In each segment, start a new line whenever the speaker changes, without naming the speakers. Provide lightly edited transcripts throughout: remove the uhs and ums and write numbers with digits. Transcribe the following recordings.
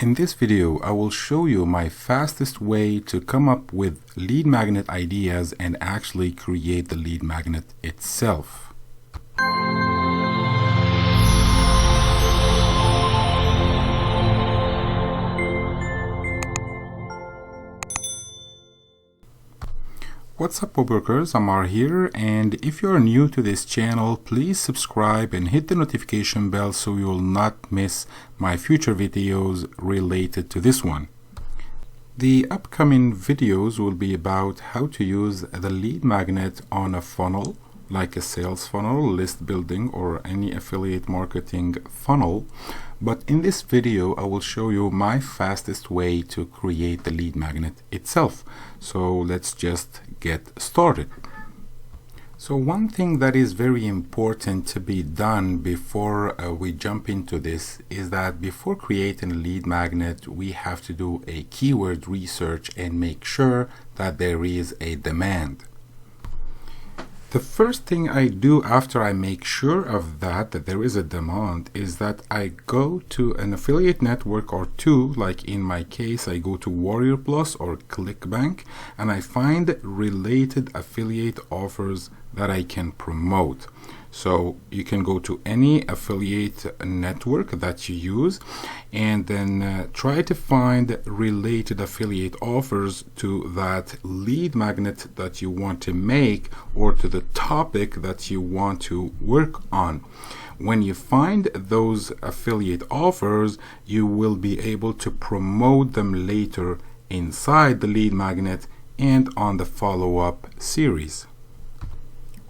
In this video, I will show you my fastest way to come up with lead magnet ideas and actually create the lead magnet itself. What's up, woodworkers? Amar here, and if you're new to this channel, please subscribe and hit the notification bell so you will not miss my future videos related to this one. The upcoming videos will be about how to use the lead magnet on a funnel, like a sales funnel, list building, or any affiliate marketing funnel. But in this video, I will show you my fastest way to create the lead magnet itself. So let's just get started. So one thing that is very important to be done before we jump into this is that before creating a lead magnet, we have to do a keyword research and make sure that there is a demand. The first thing I do after I make sure of that there is a demand is that I go to an affiliate network or two. Like in my case, I go to Warrior Plus or ClickBank, and I find related affiliate offers that I can promote. So you can go to any affiliate network that you use and then try to find related affiliate offers to that lead magnet that you want to make or to the topic that you want to work on. When you find those affiliate offers, you will be able to promote them later inside the lead magnet and on the follow-up series.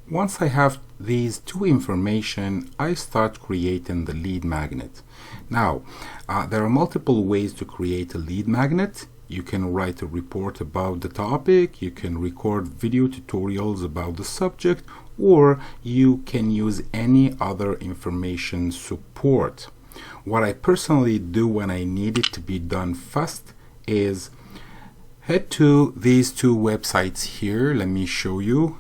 Once I have these two information, I start creating the lead magnet. Now, there are multiple ways to create a lead magnet. You can write a report about the topic, you can record video tutorials about the subject, or you can use any other information support. What I personally do when I need it to be done fast is head to these two websites here. Let me show you.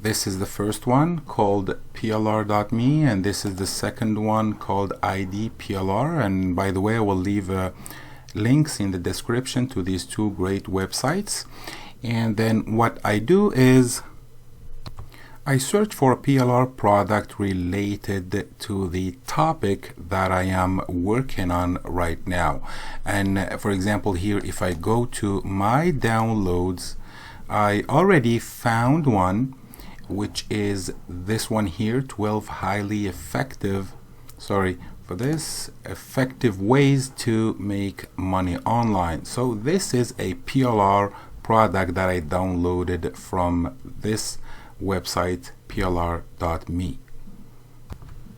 This is the first one called plr.me, and this is the second one called idplr. And by the way, I will leave links in the description to these two great websites. And then what I do is I search for a PLR product related to the topic that I am working on right now. And for example, here, if I go to my downloads, I already found one, which is this one here, 12 highly effective, effective ways to make money online. So this is a PLR product that I downloaded from this website, plr.me.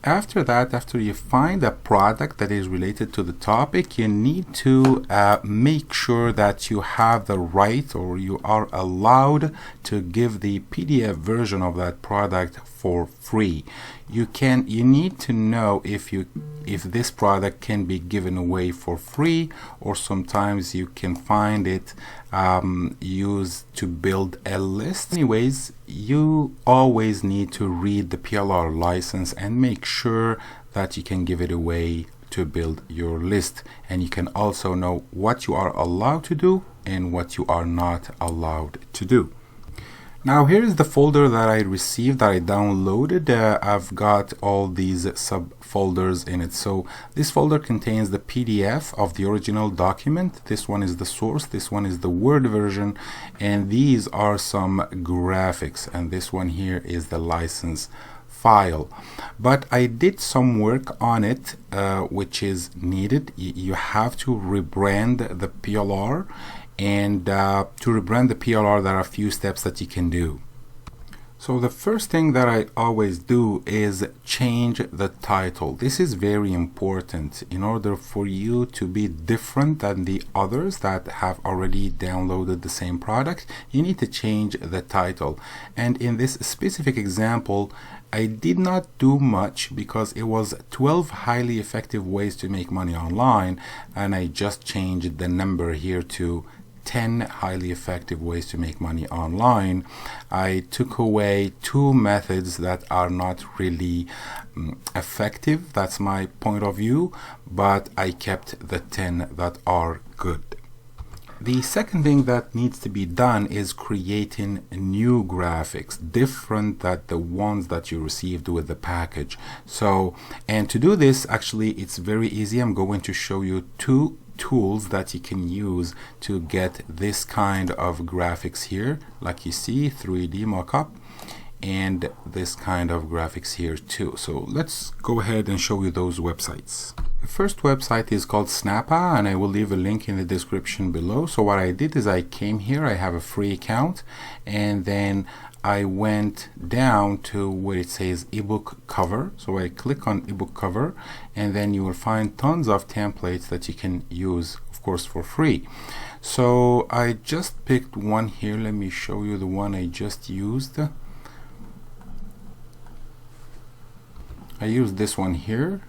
After that, after you find a product that is related to the topic, you need to make sure that you have the right, or you are allowed to give the PDF version of that product for free. You need to know if this product can be given away for free, or sometimes you can find it used to build a list. Anyways, you always need to read the PLR license and make sure that you can give it away to build your list, and you can also know what you are allowed to do and what you are not allowed to do. Now here is the folder that I received, that I downloaded. I've got all these subfolders in it. So this folder contains the PDF of the original document. This one is the source, this one is the Word version, and these are some graphics, and this one here is the license file. But I did some work on it, which is needed. You have to rebrand the PLR. And to rebrand the PLR, there are a few steps that you can do. So the first thing that I always do is change the title. This is very important in order for you to be different than the others that have already downloaded the same product. You need to change the title. And in this specific example, I did not do much because it was 12 highly effective ways to make money online, and I just changed the number here to 10 highly effective ways to make money online, I took away 2 methods that are not really effective. That's my point of view, but I kept the 10 that are good. The second thing that needs to be done is creating new graphics, different than the ones that you received with the package. And to do this, actually, it's very easy. I'm going to show you 2 tools that you can use to get this kind of graphics here, like you see, 3D mockup, and this kind of graphics here too. So let's go ahead and show you those websites. The first website is called Snappa, and I will leave a link in the description below. So what I did is I came here, I have a free account, and then I went down to where it says ebook cover. So I click on ebook cover, and then you will find tons of templates that you can use, of course, for free. So I just picked one here. Let me show you the one I just used. I used this one here,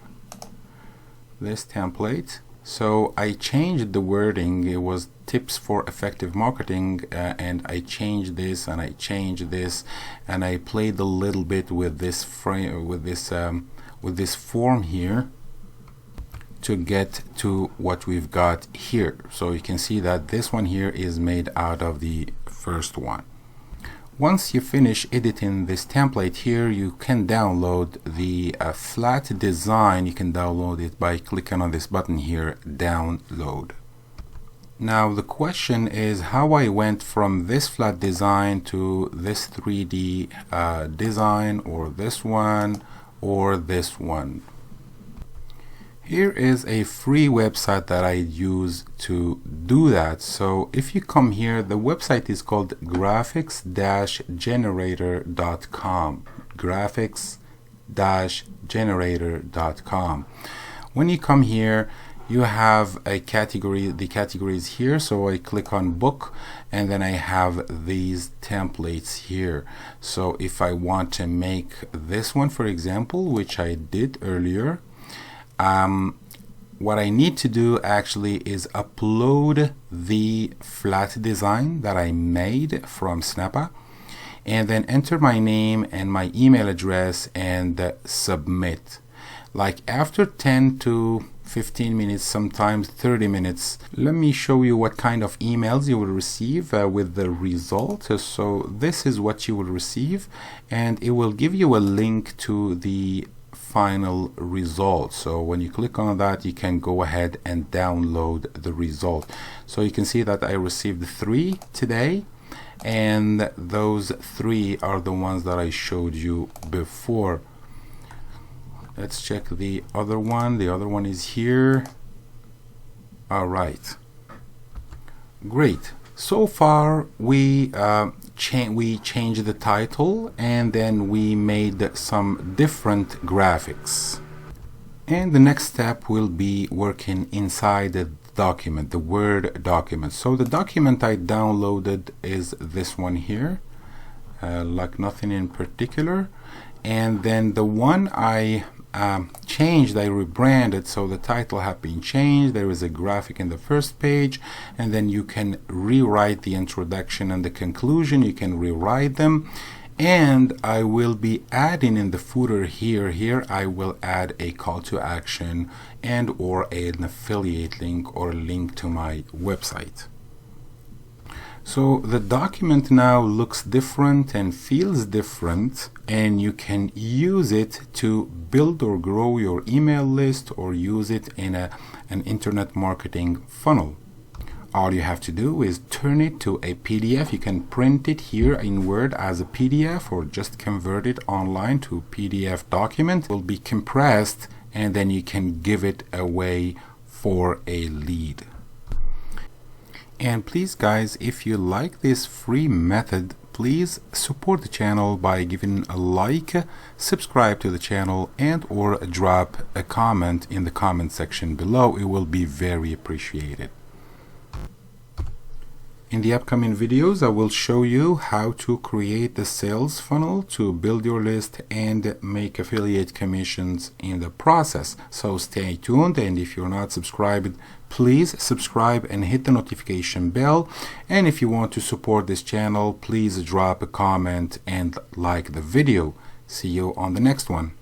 this template. So I changed the wording. It was tips for effective marketing, and I changed this and I changed this, and I played a little bit with this frame, with this form here, to get to what we've got here. So you can see that this one here is made out of the first one. Once you finish editing this template here, you can download the flat design. You can download it by clicking on this button here, download. Now the question is how I went from this flat design to this 3D design, or this one, or this one. Here is a free website that I use to do that. So if you come here, the website is called graphics-generator.com. graphics-generator.com. When you come here, you have a category. The category is here, so I click on book, and then I have these templates here. So if I want to make this one, for example, which I did earlier, what I need to do actually is upload the flat design that I made from Snappa, and then enter my name and my email address and submit. Like after 10 to 15 minutes, sometimes 30 minutes, let me show you what kind of emails you will receive with the result. So this is what you will receive, and it will give you a link to the final result. So when you click on that, you can go ahead and download the result. So you can see that I received 3 today, and those 3 are the ones that I showed you before. Let's check the other one. The other one is here. All right, great. So far we changed the title, and then we made some different graphics. And the next step will be working inside the document, the Word document. So the document I downloaded is this one here, like nothing in particular. And then the one I changed, I rebranded, so the title have been changed. There is a graphic in the first page, and then you can rewrite the introduction and the conclusion. You can rewrite them, and I will be adding in the footer here I will add a call to action and or an affiliate link or a link to my website. So the document now looks different and feels different, and you can use it to build or grow your email list, or use it in an internet marketing funnel. All you have to do is turn it to a PDF. You can print it here in Word as a PDF, or just convert it online to a PDF document. It will be compressed, and then you can give it away for a lead. And please guys, if you like this free method, please support the channel by giving a like, subscribe to the channel, and or drop a comment in the comment section below. It will be very appreciated. In the upcoming videos, I will show you how to create the sales funnel to build your list and make affiliate commissions in the process. So stay tuned, and if you're not subscribed, please subscribe and hit the notification bell. And if you want to support this channel, please drop a comment and like the video. See you on the next one.